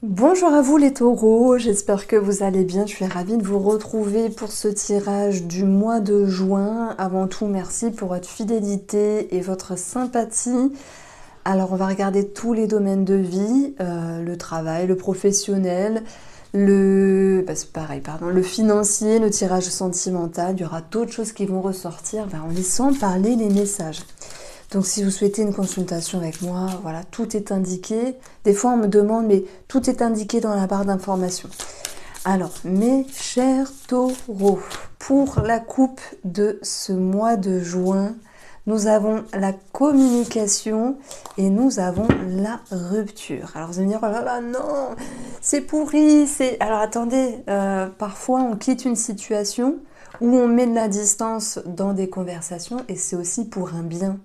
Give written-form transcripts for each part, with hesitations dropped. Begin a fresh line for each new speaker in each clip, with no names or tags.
Bonjour à vous les taureaux, j'espère que vous allez bien, je suis ravie de vous retrouver pour ce tirage du mois de juin. Avant tout, merci pour votre fidélité et votre sympathie. Alors on va regarder tous les domaines de vie, le travail, le professionnel, c'est pareil, pardon, le financier, le tirage sentimental, il y aura d'autres choses qui vont ressortir en laissant parler les messages. Donc si vous souhaitez une consultation avec moi, voilà, tout est indiqué. Des fois on me demande, mais tout est indiqué dans la barre d'information. Alors, mes chers taureaux, pour la coupe de ce mois de juin, nous avons la communication et nous avons la rupture. Alors vous allez me dire, oh là là, non, c'est pourri, c'est... Alors attendez, parfois on quitte une situation où on met de la distance dans des conversations et c'est aussi pour un bien.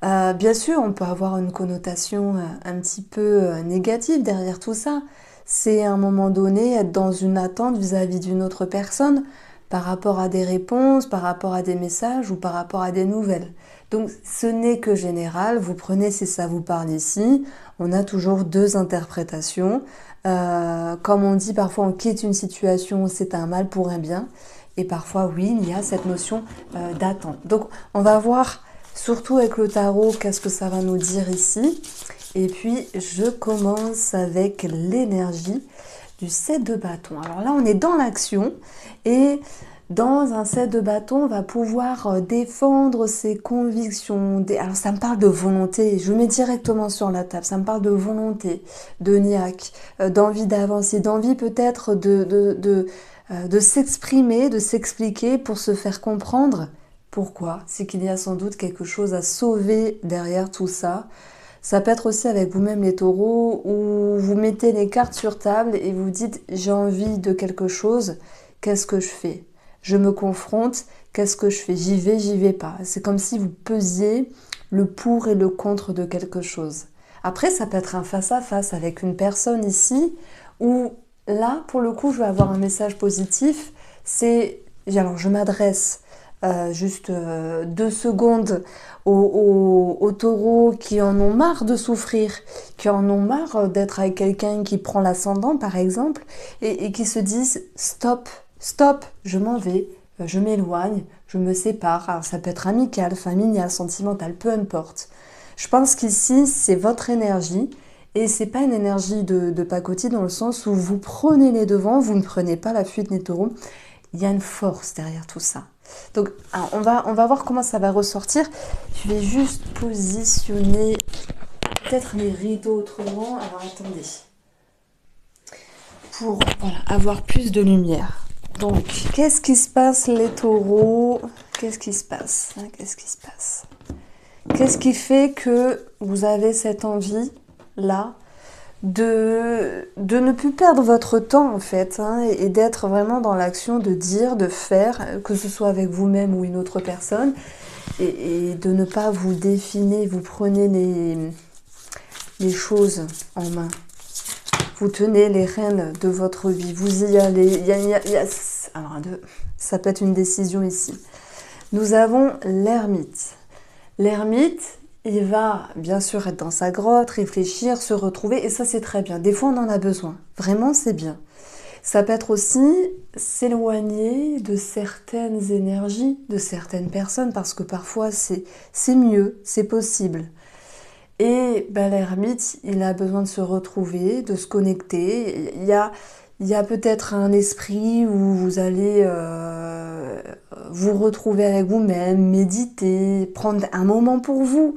Bien sûr, on peut avoir une connotation un petit peu négative derrière tout ça. C'est à un moment donné être dans une attente vis-à-vis d'une autre personne par rapport à des réponses, par rapport à des messages ou par rapport à des nouvelles. Donc ce n'est que général, vous prenez si ça vous parle ici, on a toujours deux interprétations. Comme on dit, parfois on quitte une situation, c'est un mal pour un bien. Et parfois, oui, il y a cette notion d'attente. Donc on va voir... Surtout avec le tarot, qu'est-ce que ça va nous dire ici? Et puis, je commence avec l'énergie du 7 de bâton. Alors là, on est dans l'action et dans un 7 de bâton, on va pouvoir défendre ses convictions. Alors, ça me parle de volonté. Je mets directement sur la table. Ça me parle de volonté, de niaque, d'envie d'avancer, d'envie peut-être de s'exprimer, de s'expliquer pour se faire comprendre. Pourquoi? C'est qu'il y a sans doute quelque chose à sauver derrière tout ça. Ça peut être aussi avec vous-même les taureaux où vous mettez les cartes sur table et vous dites j'ai envie de quelque chose, qu'est-ce que je fais? Je me confronte, qu'est-ce que je fais? J'y vais pas. C'est comme si vous pesiez le pour et le contre de quelque chose. Après, ça peut être un face-à-face avec une personne ici où là, pour le coup, je vais avoir un message positif. Alors je m'adresse juste 2 secondes aux taureaux qui en ont marre de souffrir, qui en ont marre d'être avec quelqu'un qui prend l'ascendant par exemple, et qui se disent stop, stop, je m'en vais, je m'éloigne, je me sépare. Alors ça peut être amical, familial, sentimental, peu importe. Je pense qu'ici c'est votre énergie. Et c'est pas une énergie de pacotille dans le sens où vous prenez les devants, vous ne prenez pas la fuite les taureaux. Il y a une force derrière tout ça. Donc, on va voir comment ça va ressortir. Je vais juste positionner peut-être les rideaux autrement. Alors, attendez. Pour avoir plus de lumière. Donc, qu'est-ce qui se passe les taureaux? Qu'est-ce qui se passe? Qu'est-ce qui se passe? Qu'est-ce qui fait que vous avez cette envie-là de ne plus perdre votre temps en fait et d'être vraiment dans l'action de dire, de faire, que ce soit avec vous-même ou une autre personne et de ne pas vous définir, vous prenez les choses en main. Vous tenez les rênes de votre vie, vous y allez. Alors, ça peut être une décision ici. Nous avons l'ermite. L'ermite, il va bien sûr être dans sa grotte, réfléchir, se retrouver, et ça c'est très bien. Des fois on en a besoin, vraiment c'est bien. Ça peut être aussi s'éloigner de certaines énergies, de certaines personnes, parce que parfois c'est mieux, c'est possible. Et l'ermite, il a besoin de se retrouver, de se connecter. Il y a peut-être un esprit où vous allez vous retrouver avec vous-même, méditer, prendre un moment pour vous.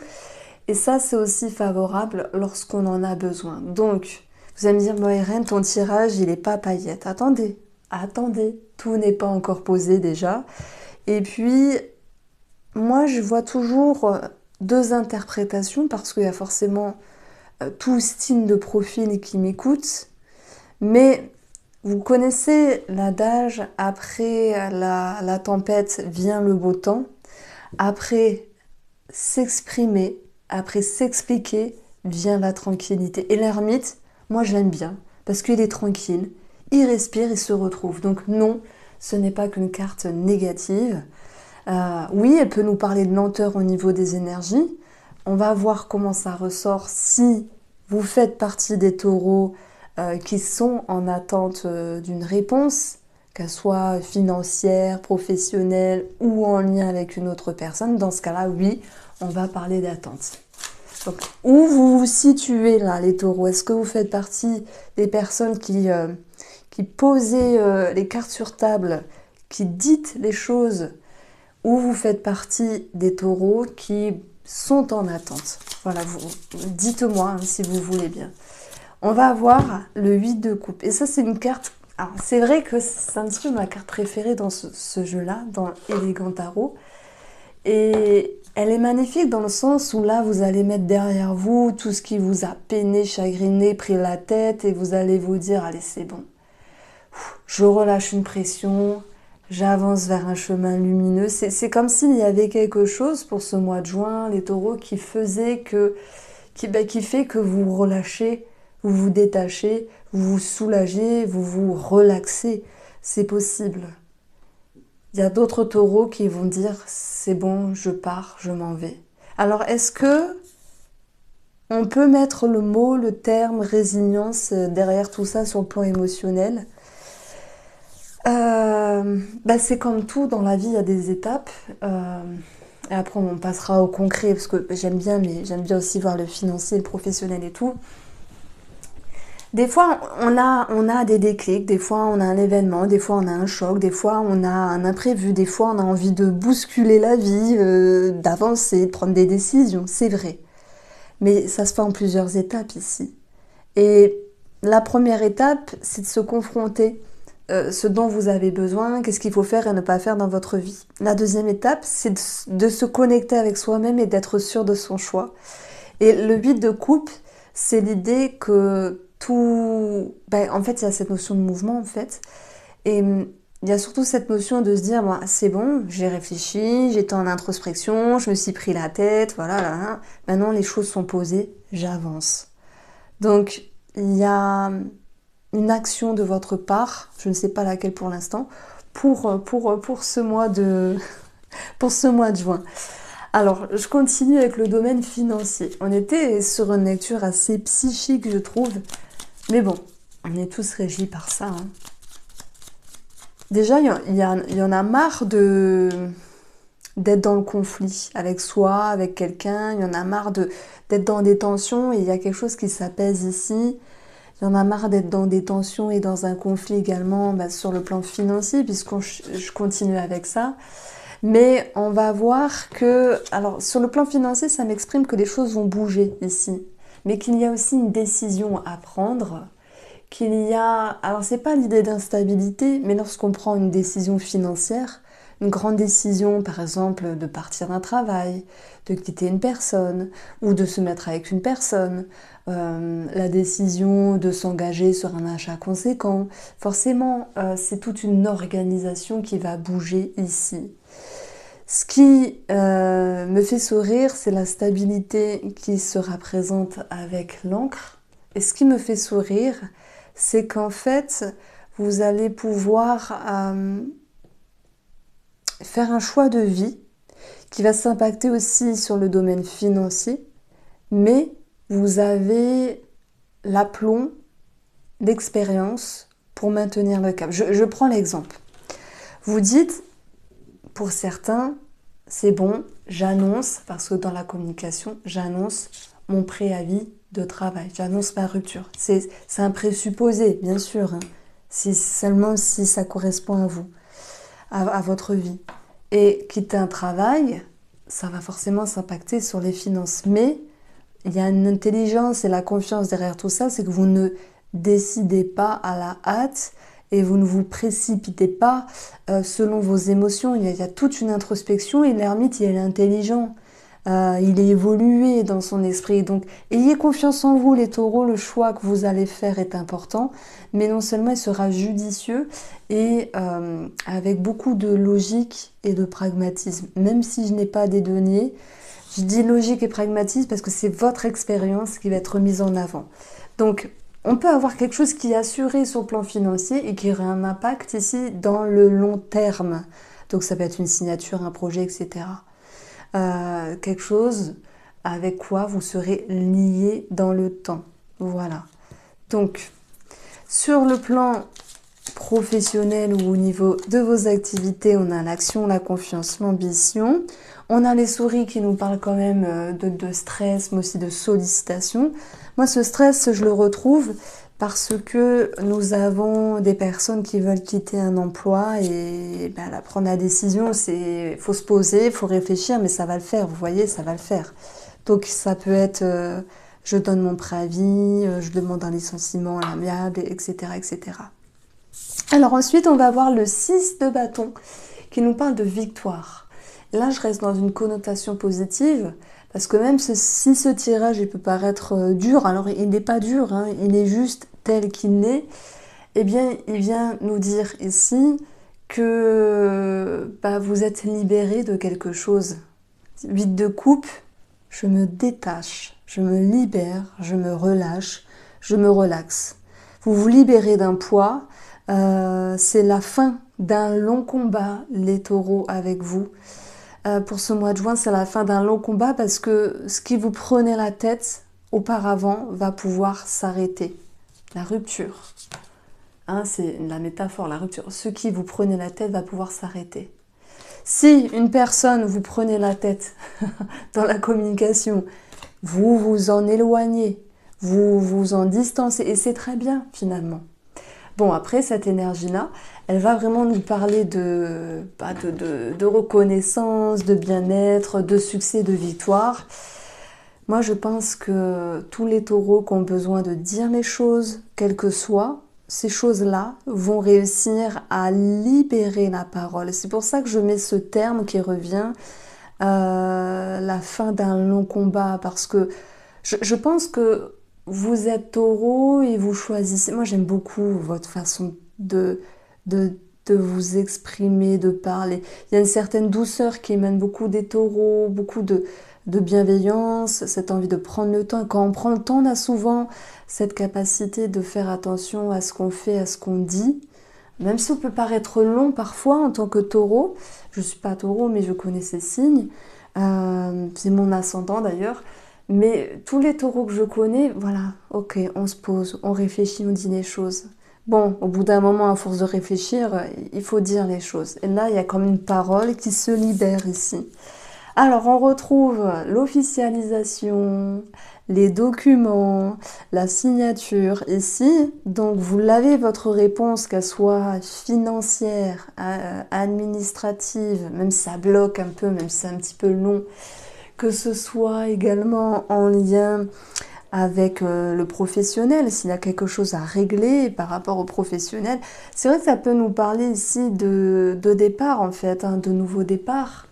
Et ça, c'est aussi favorable lorsqu'on en a besoin. Donc, vous allez me dire, Irène, ton tirage, il n'est pas paillette. Attendez, tout n'est pas encore posé déjà. Et puis, moi, je vois toujours deux interprétations parce qu'il y a forcément tout style de profil qui m'écoute. Mais vous connaissez l'adage, après la tempête vient le beau temps. Après s'exprimer, après s'expliquer, vient la tranquillité. Et l'ermite, moi je l'aime bien parce qu'il est tranquille, il respire, il se retrouve. Donc non, ce n'est pas qu'une carte négative. Oui, elle peut nous parler de lenteur au niveau des énergies. On va voir comment ça ressort si vous faites partie des taureaux qui sont en attente d'une réponse, qu'elle soit financière, professionnelle ou en lien avec une autre personne. Dans ce cas-là, oui, on va parler d'attente. Donc, où vous vous situez là, les taureaux? Est-ce que vous faites partie des personnes qui posez les cartes sur table, qui dites les choses, ou vous faites partie des taureaux qui sont en attente? Voilà, dites-moi hein, si vous voulez bien. On va avoir le 8 de coupe. Et ça, c'est une carte... Alors, c'est vrai que c'est un petit peu ma carte préférée dans ce jeu-là, dans Elegant Tarot. Et elle est magnifique dans le sens où là, vous allez mettre derrière vous tout ce qui vous a peiné, chagriné, pris la tête, et vous allez vous dire, allez, c'est bon. Je relâche une pression, j'avance vers un chemin lumineux. C'est comme s'il y avait quelque chose pour ce mois de juin, les taureaux, qui fait que vous relâchez, vous vous détachez, vous vous soulagez, vous vous relaxez. C'est possible. Il y a d'autres taureaux qui vont dire « c'est bon, je pars, je m'en vais ». Alors, est-ce que on peut mettre le mot, le terme résilience derrière tout ça sur le plan émotionnel? C'est comme tout dans la vie, il y a des étapes. Et après, on passera au concret parce que j'aime bien, mais j'aime bien aussi voir le financier, le professionnel et tout. Des fois, on a des déclics, des fois on a un événement, des fois on a un choc, des fois on a un imprévu, des fois on a envie de bousculer la vie, d'avancer, de prendre des décisions, c'est vrai. Mais ça se fait en plusieurs étapes ici. Et la première étape, c'est de se confronter ce dont vous avez besoin, qu'est-ce qu'il faut faire et ne pas faire dans votre vie. La deuxième étape, c'est de se connecter avec soi-même et d'être sûr de son choix. Et le 8 de coupe, c'est l'idée que tout... en fait, il y a cette notion de mouvement, en fait. Et il y a surtout cette notion de se dire, bon, c'est bon, j'ai réfléchi, j'étais en introspection, je me suis pris la tête, voilà, là. Maintenant, les choses sont posées, j'avance. Donc, il y a une action de votre part, je ne sais pas laquelle pour l'instant, pour ce mois de juin. Alors, je continue avec le domaine financier. On était sur une lecture assez psychique, je trouve. Mais bon, on est tous régis par ça. Hein. Déjà, il y en a marre d'être dans le conflit avec soi, avec quelqu'un. Il y en a marre d'être dans des tensions et il y a quelque chose qui s'apaise ici. Il y en a marre d'être dans des tensions et dans un conflit également sur le plan financier, puisque je continue avec ça. Mais on va voir que, alors sur le plan financier, ça m'exprime que les choses vont bouger ici, mais qu'il y a aussi une décision à prendre, alors c'est pas l'idée d'instabilité, mais lorsqu'on prend une décision financière, une grande décision, par exemple, de partir d'un travail, de quitter une personne, ou de se mettre avec une personne, la décision de s'engager sur un achat conséquent, forcément, c'est toute une organisation qui va bouger ici. Ce qui me fait sourire, c'est la stabilité qui sera présente avec l'encre. Et ce qui me fait sourire, c'est qu'en fait, vous allez pouvoir faire un choix de vie qui va s'impacter aussi sur le domaine financier, mais vous avez l'aplomb, l'expérience pour maintenir le cap. Je prends l'exemple. Vous dites, pour certains, c'est bon, j'annonce, parce que dans la communication, j'annonce mon préavis de travail, j'annonce ma rupture. C'est un présupposé, bien sûr, hein, seulement si ça correspond à vous, à votre vie. Et quitter un travail, ça va forcément s'impacter sur les finances. Mais il y a une intelligence et la confiance derrière tout ça, c'est que vous ne décidez pas à la hâte, et vous ne vous précipitez pas selon vos émotions. Il y a toute une introspection et l'ermite, il est intelligent. Il est évolué dans son esprit. Donc, ayez confiance en vous, les taureaux. Le choix que vous allez faire est important. Mais non seulement il sera judicieux et avec beaucoup de logique et de pragmatisme. Même si je n'ai pas dédonné, je dis logique et pragmatisme parce que c'est votre expérience qui va être mise en avant. Donc, on peut avoir quelque chose qui est assuré sur le plan financier et qui aura un impact ici dans le long terme. Donc ça peut être une signature, un projet, etc. Quelque chose avec quoi vous serez lié dans le temps. Voilà. Donc, Sur le plan professionnel ou au niveau de vos activités, on a l'action, la confiance, l'ambition. On a les souris qui nous parlent quand même de stress, mais aussi de sollicitation. Moi, ce stress, je le retrouve parce que nous avons des personnes qui veulent quitter un emploi et ben, là, prendre la décision, c'est faut se poser, il faut réfléchir, mais ça va le faire, vous voyez, ça va le faire. Donc ça peut être je donne mon préavis, je demande un licenciement à l'amiable, etc., etc. Alors ensuite, on va voir le 6 de bâton qui nous parle de victoire. Là, je reste dans une connotation positive parce que même si ce tirage il peut paraître dur, alors il n'est pas dur, hein, il est juste tel qu'il est, eh bien, il vient nous dire ici que bah, vous êtes libéré de quelque chose. 8 de coupe, je me détache, je me libère, je me relâche, je me relaxe. Vous vous libérez d'un poids, c'est la fin d'un long combat, les taureaux, avec vous. Pour ce mois de juin, c'est la fin d'un long combat parce que ce qui vous prenait la tête auparavant va pouvoir s'arrêter. La rupture. Hein, c'est la métaphore, la rupture. Ce qui vous prenait la tête va pouvoir s'arrêter. Si une personne vous prenait la tête dans la communication, vous vous en éloignez, vous vous en distancez, et c'est très bien finalement. Bon, après, cette énergie-là, elle va vraiment nous parler de reconnaissance, de bien-être, de succès, de victoire. Moi, je pense que tous les taureaux qui ont besoin de dire les choses, quelles que soient, ces choses-là vont réussir à libérer la parole. C'est pour ça que je mets ce terme qui revient, la fin d'un long combat, parce que je pense que vous êtes taureau et vous choisissez. Moi, j'aime beaucoup votre façon de vous exprimer, de parler. Il y a une certaine douceur qui émane beaucoup des taureaux, beaucoup de bienveillance, cette envie de prendre le temps. Et quand on prend le temps, on a souvent cette capacité de faire attention à ce qu'on fait, à ce qu'on dit. Même si on peut paraître long parfois en tant que taureau. Je ne suis pas taureau, mais je connais ces signes. C'est mon ascendant d'ailleurs. Mais tous les taureaux que je connais, voilà, ok, on se pose, on réfléchit, on dit les choses. Bon, au bout d'un moment, à force de réfléchir, il faut dire les choses. Et là, il y a comme une parole qui se libère ici. Alors, on retrouve l'officialisation, les documents, la signature ici. Donc, vous l'avez, votre réponse, qu'elle soit financière, administrative, même si ça bloque un peu, même si c'est un petit peu long, que ce soit également en lien avec le professionnel, s'il y a quelque chose à régler par rapport au professionnel. C'est vrai que ça peut nous parler ici de départ, en fait, hein, de nouveaux départs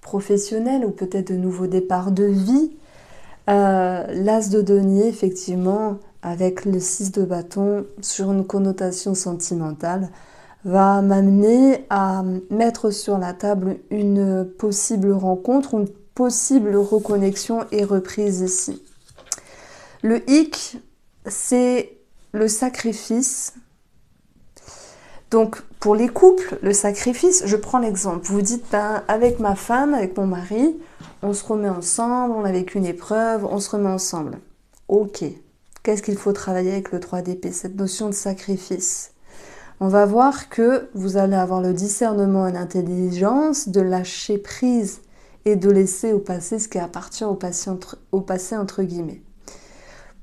professionnels ou peut-être de nouveaux départs de vie. L'as de denier, effectivement, avec le 6 de bâton sur une connotation sentimentale, va m'amener à mettre sur la table une possible rencontre, une possible reconnexion et reprise ici. Le hic, c'est le sacrifice. Donc, pour les couples, le sacrifice, je prends l'exemple. Vous dites, ben, avec ma femme, avec mon mari, on se remet ensemble, on a vécu une épreuve, on se remet ensemble. Ok. Qu'est-ce qu'il faut travailler avec le 3 d'épée, cette notion de sacrifice? On va voir que vous allez avoir le discernement et l'intelligence de lâcher prise et de laisser au passé ce qui appartient au passé entre guillemets.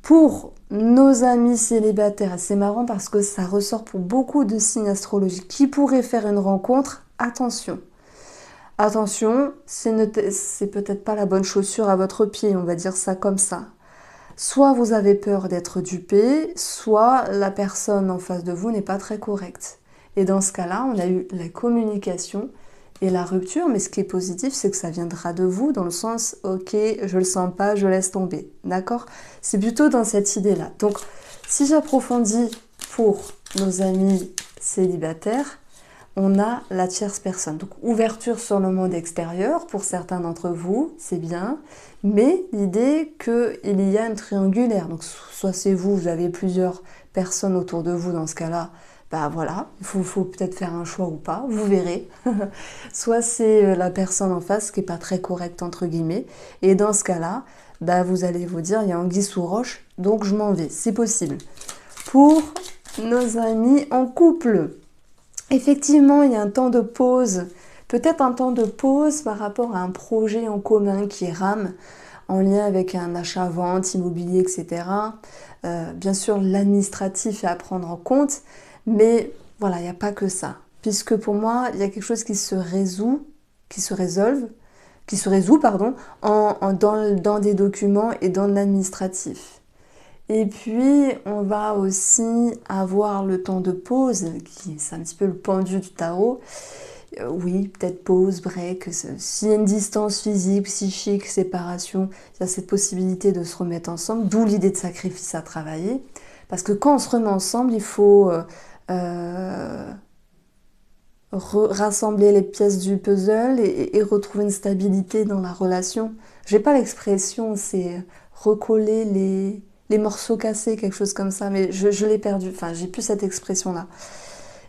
Pour nos amis célibataires, c'est marrant parce que ça ressort pour beaucoup de signes astrologiques qui pourraient faire une rencontre, attention. Attention, c'est peut-être pas la bonne chaussure à votre pied, on va dire ça comme ça. Soit vous avez peur d'être dupé, soit la personne en face de vous n'est pas très correcte. Et dans ce cas-là, on a eu la communication et la rupture, mais ce qui est positif, c'est que ça viendra de vous, dans le sens, ok, je le sens pas, je laisse tomber, d'accord? C'est plutôt dans cette idée-là. Donc, si j'approfondis pour nos amis célibataires, on a la tierce personne. Donc, ouverture sur le monde extérieur, pour certains d'entre vous, c'est bien, mais l'idée qu'il y a une triangulaire. Donc, soit c'est vous, vous avez plusieurs personnes autour de vous dans ce cas-là, bah voilà, il faut peut-être faire un choix ou pas, vous verrez. Soit c'est la personne en face qui n'est pas très correcte, entre guillemets, et dans ce cas-là, bah vous allez vous dire, il y a anguille sous roche, donc je m'en vais, c'est possible. Pour nos amis en couple. Effectivement, il y a un temps de pause, peut-être un temps de pause par rapport à un projet en commun qui rame, en lien avec un achat-vente, immobilier, etc. Bien sûr, l'administratif est à prendre en compte, mais voilà, il n'y a pas que ça. Puisque pour moi, il y a quelque chose qui se résout, qui se résout, pardon, dans des documents et dans l'administratif. Et puis, on va aussi avoir le temps de pause, qui c'est un petit peu le pendu du tarot. Oui, peut-être pause, break. S'il y a une distance physique, psychique, séparation, il y a cette possibilité de se remettre ensemble, d'où l'idée de sacrifice à travailler. Parce que quand on se remet ensemble, il faut rassembler les pièces du puzzle et retrouver une stabilité dans la relation. J'ai pas l'expression, c'est recoller les morceaux cassés, quelque chose comme ça, mais je l'ai perdu. Enfin, j'ai plus cette expression-là.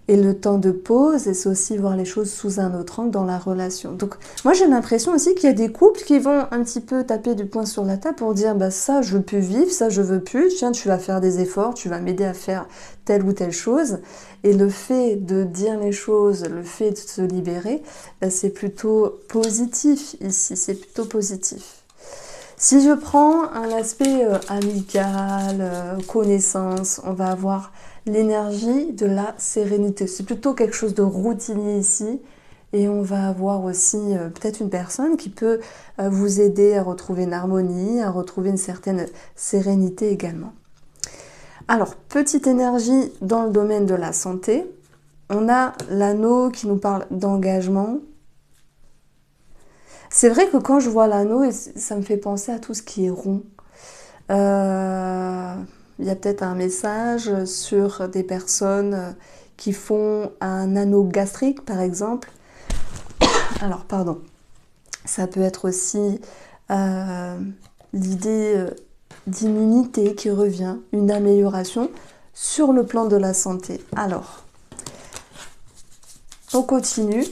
Et le temps de pause, et c'est aussi voir les choses sous un autre angle dans la relation. Donc, moi, j'ai l'impression aussi qu'il y a des couples qui vont un petit peu taper du poing sur la table pour dire, bah ça, je veux plus vivre, ça, je veux plus. Tiens, tu vas faire des efforts, tu vas m'aider à faire telle ou telle chose. Et le fait de dire les choses, le fait de se libérer, bah, c'est plutôt positif ici, c'est plutôt positif. Si je prends un aspect amical, connaissance, on va avoir l'énergie de la sérénité. C'est plutôt quelque chose de routinier ici. Et on va avoir aussi peut-être une personne qui peut vous aider à retrouver une harmonie, à retrouver une certaine sérénité également. Alors, petite énergie dans le domaine de la santé. On a l'anneau qui nous parle d'engagement. C'est vrai que quand je vois l'anneau, ça me fait penser à tout ce qui est rond. Il y a peut-être un message sur des personnes qui font un anneau gastrique, par exemple. Alors, pardon. Ça peut être aussi l'idée d'immunité qui revient, une amélioration sur le plan de la santé. Alors, on continue.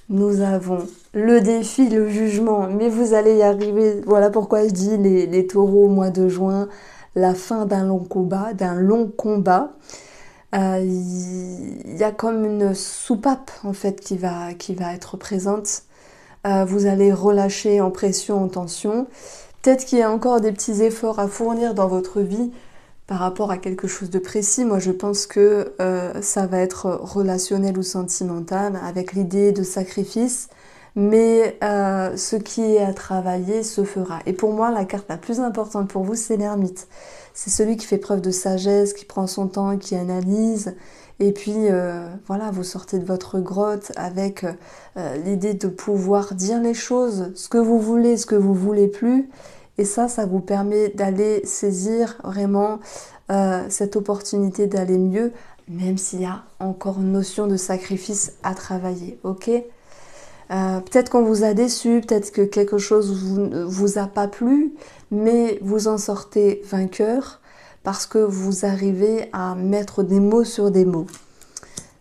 Nous avons le défi, le jugement, mais vous allez y arriver. Voilà pourquoi je dis les taureaux au mois de juin, la fin d'un long combat, Il y a comme une soupape en fait qui va être présente. Vous allez relâcher en pression, en tension. Peut-être qu'il y a encore des petits efforts à fournir dans votre vie par rapport à quelque chose de précis. Moi, je pense que ça va être relationnel ou sentimental, avec l'idée de sacrifice, mais ce qui est à travailler se fera. Et pour moi, la carte la plus importante pour vous, c'est l'ermite. C'est celui qui fait preuve de sagesse, qui prend son temps, qui analyse, et puis voilà, vous sortez de votre grotte avec l'idée de pouvoir dire les choses, ce que vous voulez, ce que vous voulez plus. Et ça vous permet d'aller saisir vraiment cette opportunité d'aller mieux, même s'il y a encore une notion de sacrifice à travailler, ok ? Peut-être qu'on vous a déçu, peut-être que quelque chose vous a pas plu, mais vous en sortez vainqueur parce que vous arrivez à mettre des mots sur des mots.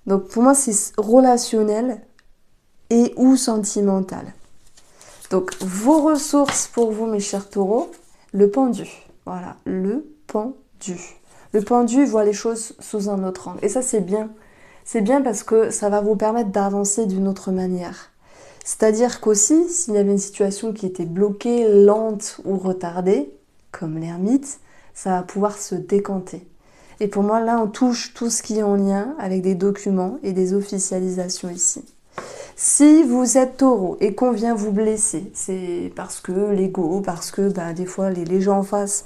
Donc pour moi, c'est relationnel et ou sentimental. Donc, vos ressources pour vous, mes chers taureaux, le pendu. Voilà, le pendu. Le pendu voit les choses sous un autre angle. Et ça, c'est bien. C'est bien parce que ça va vous permettre d'avancer d'une autre manière. C'est-à-dire qu'aussi, s'il y avait une situation qui était bloquée, lente ou retardée, comme l'ermite, ça va pouvoir se décanter. Et pour moi, là, on touche tout ce qui est en lien avec des documents et des officialisations ici. Si vous êtes taureau et qu'on vient vous blesser, c'est parce que l'ego, parce que des fois les gens en face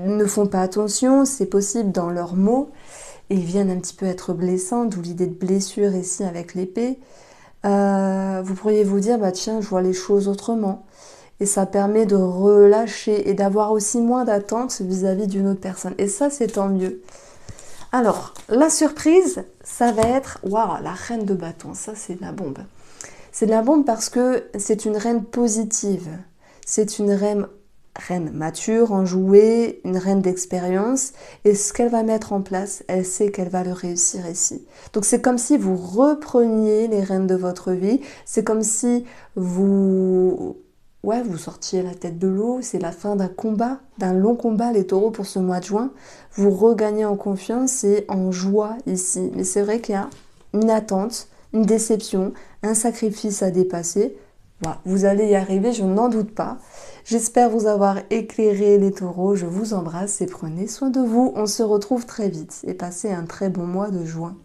ne font pas attention, c'est possible dans leurs mots, et ils viennent un petit peu être blessants, d'où l'idée de blessure ici avec l'épée. Vous pourriez vous dire, tiens, je vois les choses autrement. Et ça permet de relâcher et d'avoir aussi moins d'attente vis-à-vis d'une autre personne. Et ça, c'est tant mieux. Alors, la surprise, ça va être, waouh, la reine de bâton, ça c'est de la bombe. C'est de la bombe parce que c'est une reine positive. C'est une reine mature, enjouée, une reine d'expérience. Et ce qu'elle va mettre en place, elle sait qu'elle va le réussir ici. Donc c'est comme si vous repreniez les rênes de votre vie. C'est comme si vous ouais, vous sortiez la tête de l'eau, c'est la fin d'un combat, d'un long combat, les taureaux, pour ce mois de juin. Vous regagnez en confiance et en joie ici. Mais c'est vrai qu'il y a une attente, une déception, un sacrifice à dépasser. Voilà, vous allez y arriver, je n'en doute pas. J'espère vous avoir éclairé les taureaux. Je vous embrasse et prenez soin de vous. On se retrouve très vite et passez un très bon mois de juin.